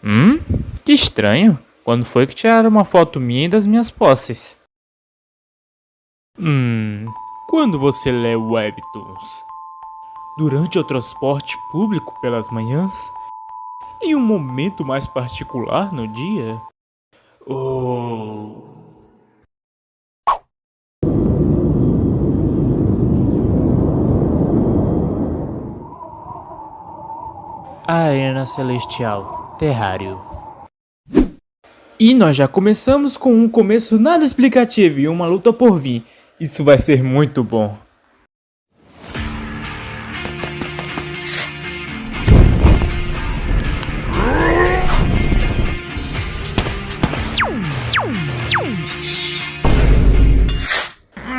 Hum? Que estranho. Quando foi que tiraram uma foto minha e das minhas posses? Quando você lê webtoons? Durante o transporte público pelas manhãs? Em um momento mais particular no dia? Ou... Arena Celestial, Terrário. E nós já começamos com um começo nada explicativo e uma luta por vir. Isso vai ser muito bom.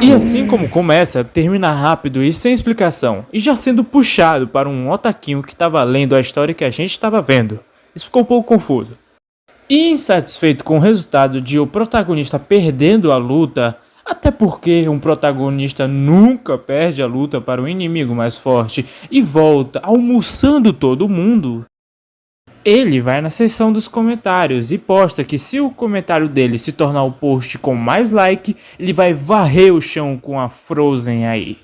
E assim como começa, termina rápido e sem explicação, e já sendo puxado para um otaquinho que estava lendo a história que a gente estava vendo. Isso ficou um pouco confuso. E insatisfeito com o resultado de o protagonista perdendo a luta, até porque um protagonista nunca perde a luta para o inimigo mais forte e volta almoçando todo mundo, ele vai na seção dos comentários e posta que se o comentário dele se tornar o post com mais like, ele vai varrer o chão com a Frozen aí.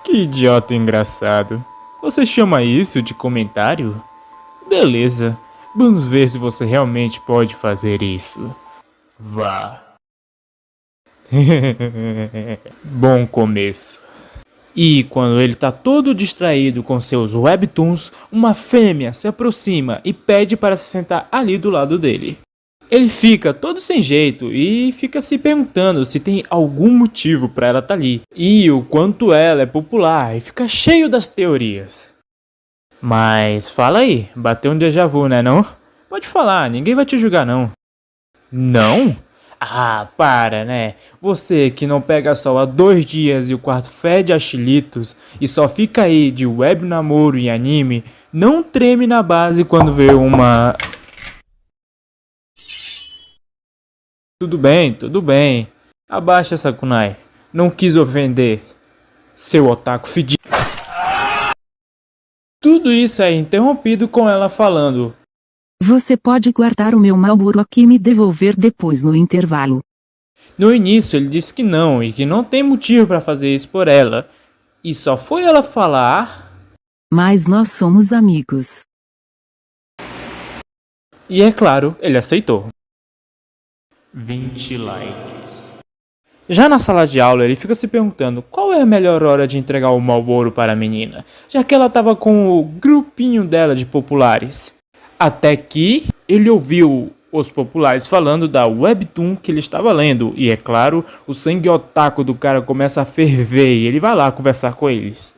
Que idiota engraçado. Você chama isso de comentário? Beleza, vamos ver se você realmente pode fazer isso. Vá. Bom começo. E quando ele tá todo distraído com seus webtoons, uma fêmea se aproxima e pede para se sentar ali do lado dele. Ele fica todo sem jeito e fica se perguntando se tem algum motivo para ela estar ali e o quanto ela é popular e fica cheio das teorias. Mas fala aí, bateu um déjà vu, né não? Pode falar, ninguém vai te julgar não. Não? Ah, para, né? Você que não pega sol há 2 dias e o quarto fede a chilitos e só fica aí de web namoro e anime, não treme na base quando vê uma... Tudo bem. Abaixa essa kunai. Não quis ofender, seu otaku fedido. Tudo isso é interrompido com ela falando... Você pode guardar o meu Marlboro aqui e me devolver depois no intervalo. No início ele disse que não e que não tem motivo para fazer isso por ela. E só foi ela falar... Mas nós somos amigos. E é claro, ele aceitou. 20 likes. Já na sala de aula ele fica se perguntando qual é a melhor hora de entregar o Marlboro para a menina, já que ela estava com o grupinho dela de populares. Até que ele ouviu os populares falando da webtoon que ele estava lendo. E é claro, o sangue otaku do cara começa a ferver e ele vai lá conversar com eles.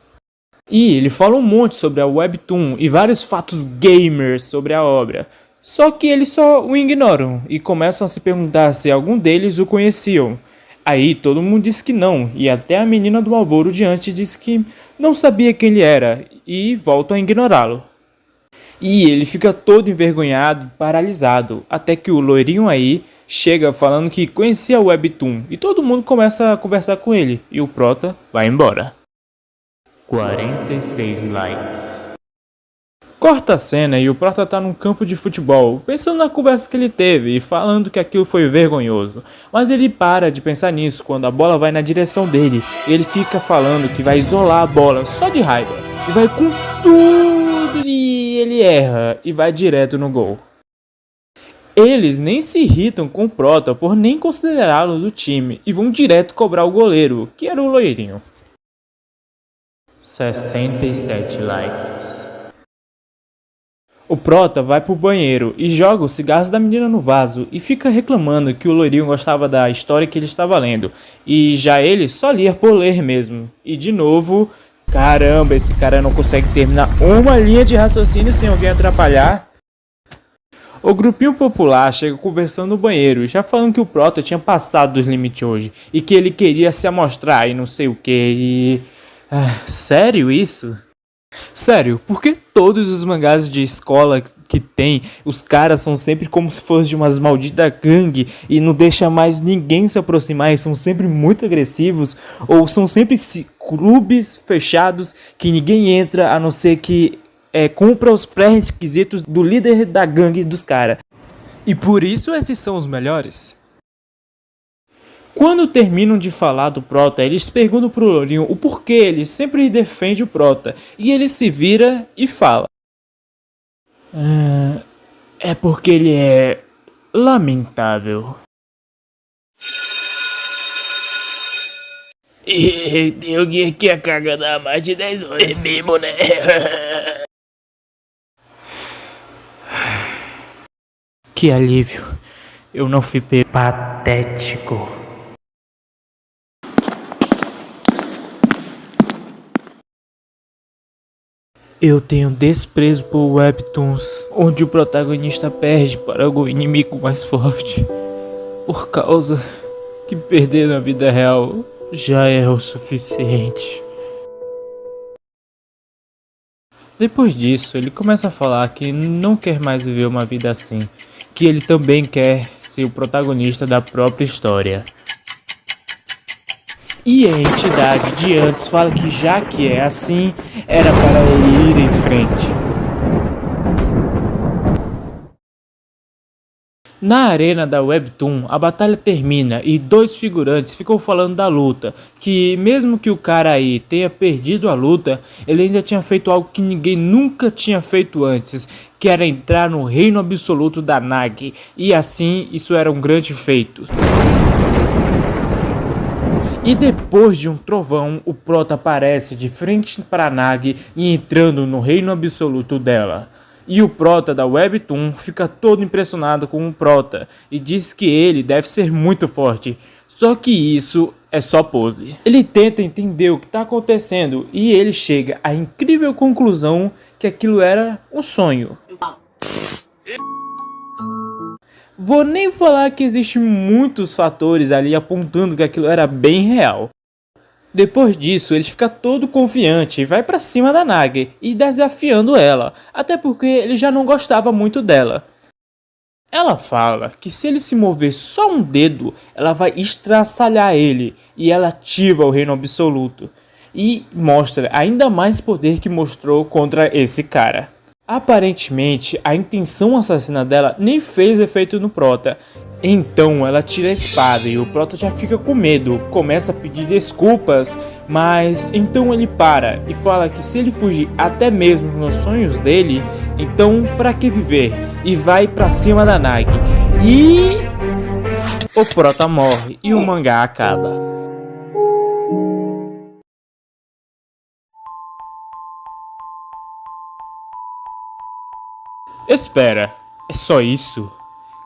E ele fala um monte sobre a webtoon e vários fatos gamers sobre a obra. Só que eles só o ignoram e começam a se perguntar se algum deles o conheciam. Aí todo mundo diz que não, e até a menina do Marlboro diante diz que não sabia quem ele era e voltam a ignorá-lo. E ele fica todo envergonhado, paralisado, até que o loirinho aí chega falando que conhecia o webtoon e todo mundo começa a conversar com ele e o prota vai embora. 46 likes. Corta a cena e o prota tá num campo de futebol, pensando na conversa que ele teve e falando que aquilo foi vergonhoso. Mas ele para de pensar nisso quando a bola vai na direção dele e ele fica falando que vai isolar a bola só de raiva e vai com tudo e ele erra e vai direto no gol. Eles nem se irritam com o prota por nem considerá-lo do time e vão direto cobrar o goleiro, que era o loirinho. 67 likes. O prota vai pro banheiro e joga os cigarros da menina no vaso e fica reclamando que o loirinho gostava da história que ele estava lendo e já ele só lia por ler mesmo. E de novo, caramba, esse cara não consegue terminar uma linha de raciocínio sem alguém atrapalhar. O grupinho popular chega conversando no banheiro, já falando que o prota tinha passado dos limites hoje e que ele queria se amostrar e não sei o que e... sério isso? Sério, por que todos os mangás de escola que tem, os caras são sempre como se fossem de umas malditas gangue e não deixa mais ninguém se aproximar, e são sempre muito agressivos, ou são sempre clubes fechados que ninguém entra a não ser que cumpra os pré-requisitos do líder da gangue dos caras. E por isso esses são os melhores. Quando terminam de falar do Prota, eles perguntam pro Lourinho o porquê ele sempre defende o Prota. E ele se vira e fala: é porque ele é lamentável. E tem alguém aqui a cagando há mais de 10 horas. É mesmo, né? Que alívio. Eu não fui patético. Eu tenho desprezo por webtoons, onde o protagonista perde para algum inimigo mais forte, por causa que perder na vida real já é o suficiente. Depois disso, ele começa a falar que não quer mais viver uma vida assim, que ele também quer ser o protagonista da própria história. E a entidade de antes fala que já que é assim, era para ele ir em frente. Na arena da Webtoon, a batalha termina e dois figurantes ficam falando da luta, que mesmo que o cara aí tenha perdido a luta, ele ainda tinha feito algo que ninguém nunca tinha feito antes, que era entrar no reino absoluto da Nagi, e assim isso era um grande feito. E depois de um trovão, o Prota aparece de frente para Nagi e entrando no reino absoluto dela. E o Prota da Webtoon fica todo impressionado com o Prota e diz que ele deve ser muito forte, só que isso é só pose. Ele tenta entender o que está acontecendo e ele chega à incrível conclusão que aquilo era um sonho. Vou nem falar que existem muitos fatores ali apontando que aquilo era bem real. Depois disso, ele fica todo confiante e vai pra cima da Nagi e desafiando ela, até porque ele já não gostava muito dela. Ela fala que se ele se mover só um dedo, ela vai estraçalhar ele e ela ativa o reino absoluto e mostra ainda mais poder que mostrou contra esse cara. Aparentemente, a intenção assassina dela nem fez efeito no Prota. Então ela tira a espada e o Prota já fica com medo, começa a pedir desculpas, mas então ele para e fala que se ele fugir até mesmo nos sonhos dele, então pra que viver? E vai pra cima da Nagi. E o Prota morre e o mangá acaba. Espera, é só isso?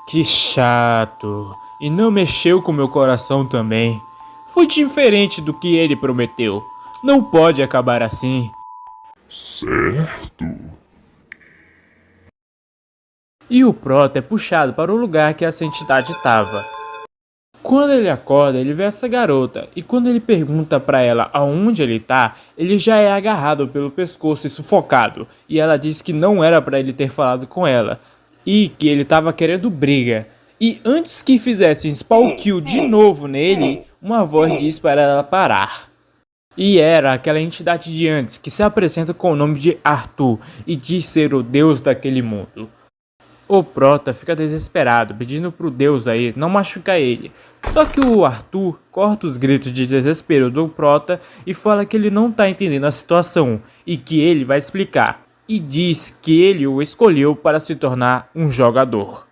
Que chato. E não mexeu com meu coração também. Foi diferente do que ele prometeu. Não pode acabar assim. Certo. E o Prota é puxado para o lugar que essa entidade estava. Quando ele acorda, ele vê essa garota, e quando ele pergunta para ela aonde ele tá, ele já é agarrado pelo pescoço e sufocado, e ela diz que não era para ele ter falado com ela, e que ele tava querendo briga. E antes que fizessem spawn kill de novo nele, uma voz diz para ela parar. E era aquela entidade de antes, que se apresenta com o nome de Arthur, e diz ser o deus daquele mundo. O Prota fica desesperado, pedindo pro deus aí não machucar ele. Só que o Arthur corta os gritos de desespero do Prota e fala que ele não tá entendendo a situação e que ele vai explicar. E diz que ele o escolheu para se tornar um jogador.